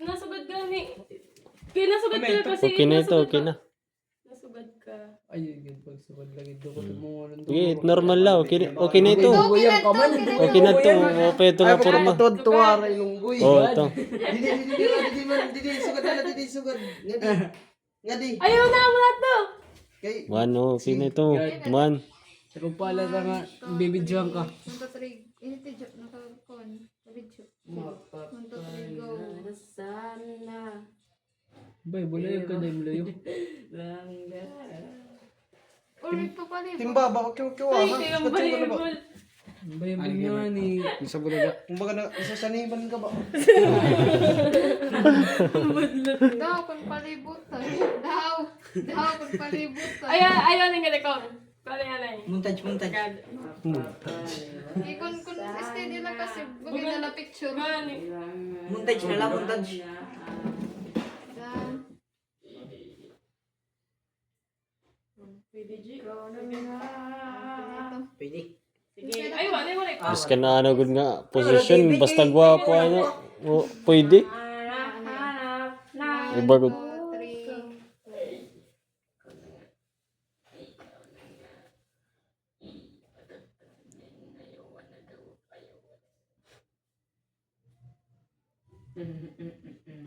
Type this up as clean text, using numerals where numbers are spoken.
Nasugad ka ni. Kaya nasugad ka kasi. Okay na ito, okay na. Nasugad ka. Ay, yun. Pagsugad lagi doon ko mo. Sige, normal lang. Okay na ito. Okay na ito. Okay ito nga forma. Tuwara yung guy. Oo, ito. Didi, sugad. Ngadi. Ayaw na mo na to. Man, okay na ito. Man. Pero pala na nga, bibidyohan ka. 1, 2, 3. Initidyo. Nakakon. Bibidyo. 1, 2, 3, go. Sana. Bay, bulayo ka dahil layo. Ulit pa pala. Timba, baka kiwa Ay, ha? kayang balibol. Bay, mo nga ni. Sa bulaga. Kumbaga na, isasaniban ka ba? Daw, kung palibutan. Daw kung palibutan. Ayaw na nga ko. Kaya yan ay. Montage. Kung steady lang kasi bagay na lang picture. Gani. Montage na lang, montage. Dan. Pwede, G. Pwede. Sige. Ay, wala mo na. Mas ka na ano good nga. Position. Basta gwapo ano. Pwede. Iba good. 3.